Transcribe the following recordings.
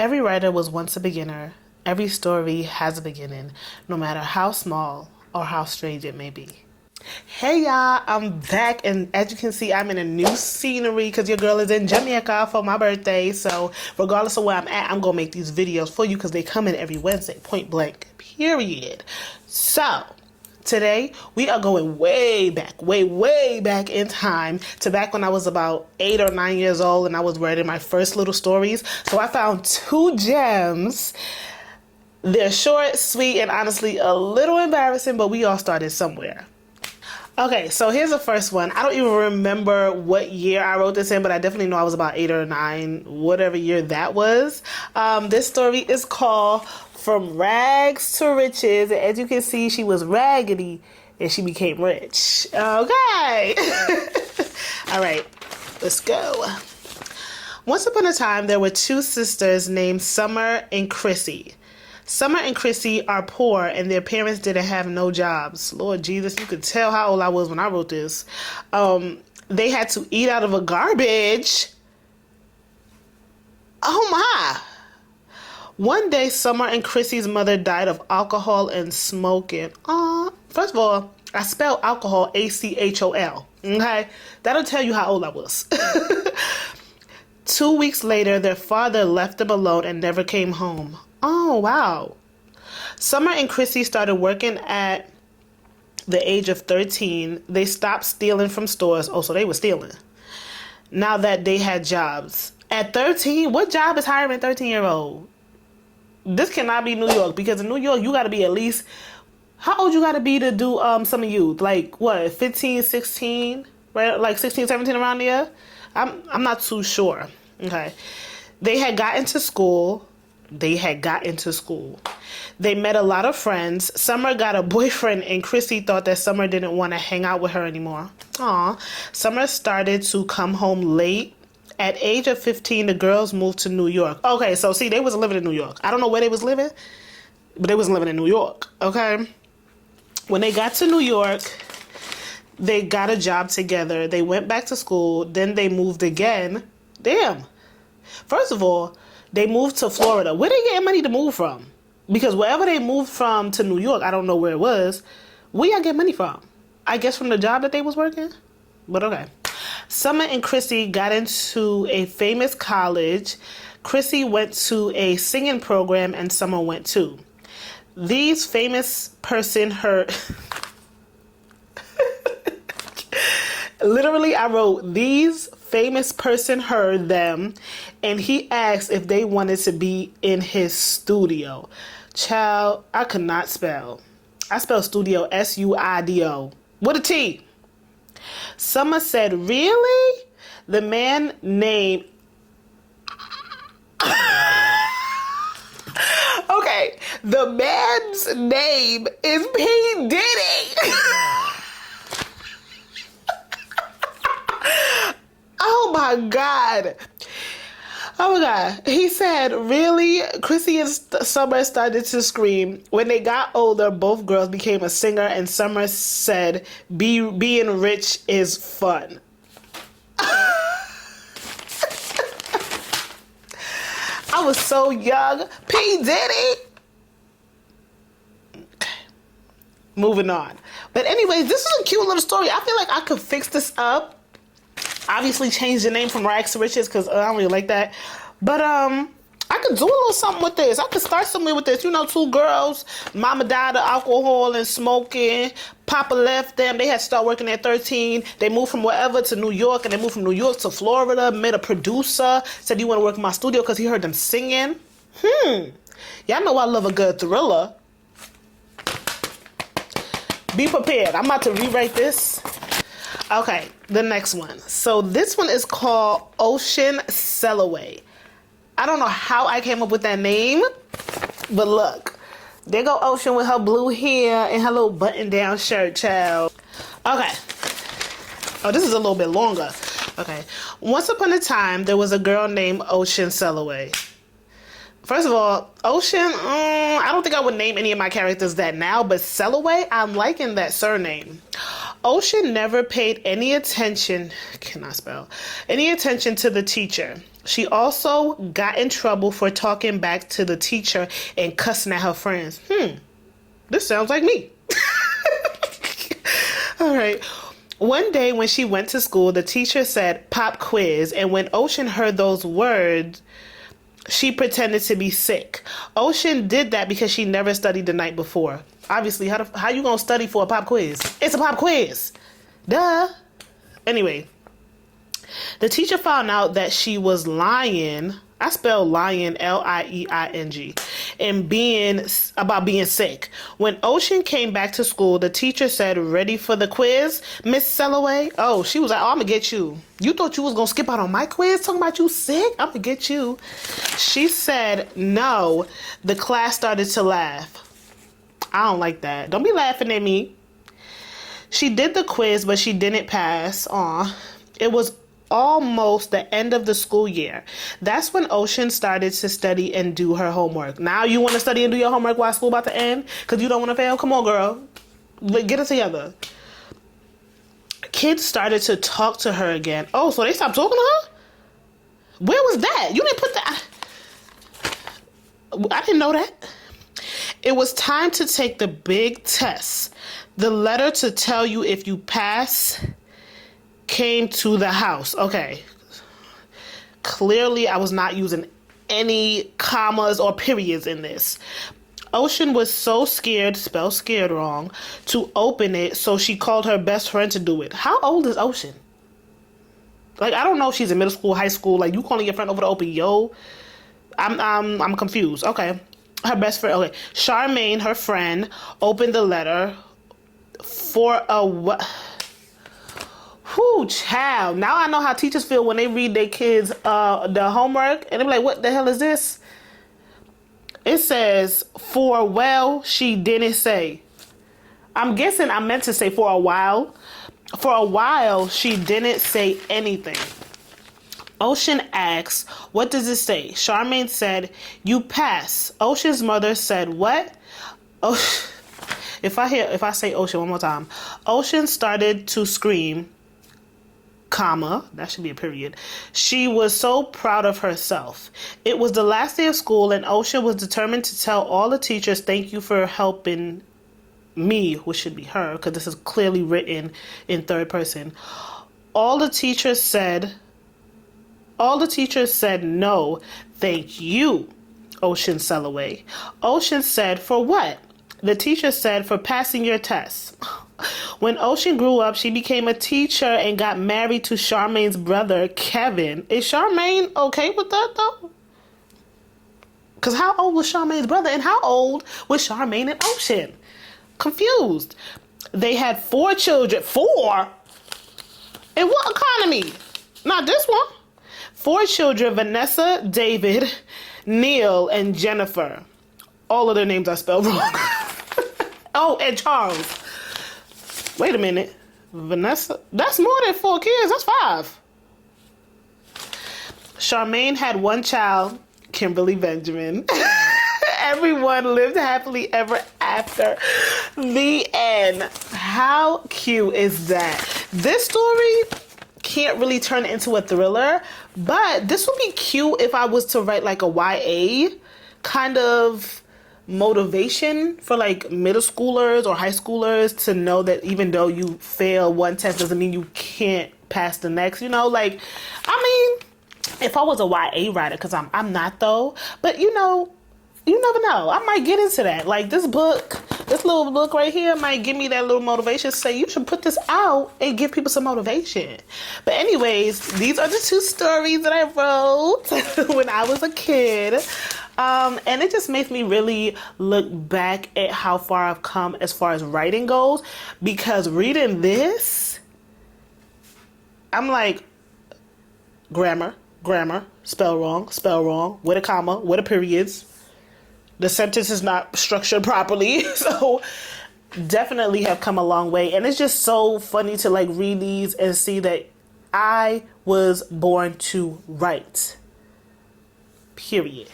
Every writer was once a beginner. Every story has a beginning, no matter how small or how strange it may be. Hey y'all, I'm back, and as you can see, I'm in a new scenery because your girl is in Jamaica for my birthday. So regardless of where I'm at, I'm gonna make these videos for you because they come in every Wednesday, point blank, period. So today we are going way back in time to back when I was about 8 or 9 years old and I was writing my first little stories. So I found 2 gems. They're short, sweet, and honestly a little embarrassing, but we all started somewhere. Okay, so here's the first one. I don't even remember what year I wrote this in, but I definitely know I was about 8 or 9, whatever year that was. This story is called From Rags to Riches. And as you can see, she was raggedy and she became rich. Okay. All right, let's go. Once upon a time, there were 2 sisters named Summer and Chrissy. Summer and Chrissy are poor and their parents didn't have no jobs. Lord Jesus, you could tell how old I was when I wrote this. They had to eat out of a garbage. Oh my. One day, Summer and Chrissy's mother died of alcohol and smoking. First of all, I spelled alcohol A-C-H-O-L. Okay? That'll tell you how old I was. 2 weeks later, their father left them alone and never came home. Oh, wow. Summer and Chrissy started working at the age of 13. They stopped stealing from stores. Oh, so they were stealing. Now that they had jobs. At 13, what job is hiring a 13-year-old? This cannot be New York, because in New York, you got to be at least... How old you got to be to do some of you? Like, what, 15, 16? Right? Like 16, 17 around there? I'm not too sure. Okay. They had gotten to school. They met a lot of friends. Summer got a boyfriend, and Chrissy thought that Summer didn't want to hang out with her anymore. Aw. Summer started to come home late. At age of 15, the girls moved to New York. Okay, so see, they was living in New York. I don't know where they was living, but they was living in New York, okay? When they got to New York, they got a job together. They went back to school. Then they moved again. Damn. First of all, they moved to Florida. Where they getting money to move from? Because wherever they moved from to New York, I don't know where it was. Where y'all get money from? I guess from the job that they was working? But okay. Summer and Chrissy got into a famous college. Chrissy went to a singing program and Summer went too. These famous person heard... Literally, I wrote, these famous person heard them and he asked if they wanted to be in his studio. Child, I could not spell. I spelled studio S-U-I-D-O with a T. Summer said, really? The man named... Okay, the man's name is P. Diddy. Oh my God. Oh my God. He said, really? Chrissy and Summer started to scream. When they got older, both girls became a singer, and Summer said, being rich is fun. I was so young. P. Diddy. Moving on. But anyways, this is a cute little story. I feel like I could fix this up. Obviously change the name from Rags to Riches because I don't really like that. But I could do a little something with this. I could start somewhere with this. You know, 2 girls, mama died of alcohol and smoking. Papa left them. They had to start working at 13. They moved from wherever to New York, and they moved from New York to Florida. Met a producer. Said, you want to work in my studio because he heard them singing. Y'all know I love a good thriller. Be prepared. I'm about to rewrite this. Okay, the next one. So this one is called Ocean Sellaway. I don't know how I came up with that name, but look. There go Ocean with her blue hair and her little button-down shirt, child. Okay. Oh, this is a little bit longer. Okay. Once upon a time, there was a girl named Ocean Sellaway. First of all, Ocean, I don't think I would name any of my characters that now, but Sellaway, I'm liking that surname. Ocean never paid any attention, cannot spell, any attention to the teacher. She also got in trouble for talking back to the teacher and cussing at her friends. This sounds like me. All right. One day when she went to school, the teacher said pop quiz, and when Ocean heard those words, she pretended to be sick. Ocean did that because she never studied the night before. Obviously, how you gonna study for a pop quiz? It's a pop quiz. Duh. Anyway, the teacher found out that she was lying. I spelled lying, L-I-E-I-N-G, and about being sick. When Ocean came back to school, the teacher said, "Ready for the quiz, Miss Sellaway?" Oh, she was like, "Oh, I'm gonna get you. You thought you was gonna skip out on my quiz talking about you sick? I'm gonna get you." She said no. The class started to laugh. I don't like that. Don't be laughing at me. She did the quiz, but she didn't pass. Aw. It was almost the end of the school year. That's when Ocean started to study and do her homework. Now you want to study and do your homework while school about to end? Because you don't want to fail? Come on, girl. Get it together. Kids started to talk to her again. Oh, so they stopped talking to her? Where was that? You didn't put that... I didn't know that. It was time to take the big test. The letter to tell you if you pass came to the house. Okay. Clearly, I was not using any commas or periods in this. Ocean was so scared, spelled scared wrong, to open it, so she called her best friend to do it. How old is Ocean? Like, I don't know if she's in middle school, high school. Like, you calling your friend over to open I'm confused. Okay. Her best friend, okay. Charmaine, her friend, opened the letter for a what? Whoo, child. Now I know how teachers feel when they read their kids the homework and they're like, what the hell is this? It says, for well, she didn't say. I'm guessing I meant to say for a while. For a while, she didn't say anything. Ocean asks, what does it say? Charmaine said, you pass. Ocean's mother said, what? Oh, if I say Ocean one more time. Ocean started to scream, comma, that should be a period. She was so proud of herself. It was the last day of school and Ocean was determined to tell all the teachers thank you for helping me, which should be her, because this is clearly written in third person. All the teachers said no, thank you, Ocean Sellaway. Ocean said, for what? The teacher said, for passing your test. When Ocean grew up, she became a teacher and got married to Charmaine's brother, Kevin. Is Charmaine okay with that, though? Because how old was Charmaine's brother and how old was Charmaine and Ocean? Confused. They had 4 children. 4? In what economy? Not this one. 4 children, Vanessa, David, Neil, and Jennifer. All of their names I spelled wrong. Oh, and Charles. Wait a minute. Vanessa, that's more than 4 kids. That's 5. Charmaine had 1 child, Kimberly Benjamin. Everyone lived happily ever after. The end. How cute is that? This story can't really turn into a thriller, but this would be cute if I was to write like a YA kind of motivation for like middle schoolers or high schoolers to know that even though you fail one test doesn't mean you can't pass the next, you know, like, I mean, if I was a YA writer, because I'm not though, but you know, you never know. I might get into that. Like this little book right here might give me that little motivation to say you should put this out and give people some motivation. But anyways, these are the 2 stories that I wrote when I was a kid. And it just makes me really look back at how far I've come as far as writing goes. Because reading this, I'm like, grammar, spell wrong, with a comma, with a periods. The sentence is not structured properly. So definitely have come a long way. And it's just so funny to like read these and see that I was born to write. Period.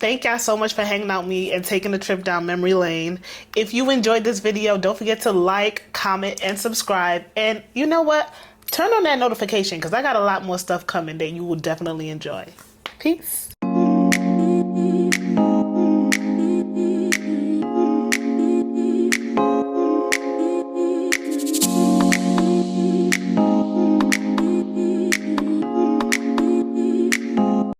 Thank y'all so much for hanging out with me and taking a trip down memory lane. If you enjoyed this video, don't forget to like, comment, and subscribe. And you know what? Turn on that notification because I got a lot more stuff coming that you will definitely enjoy. Peace.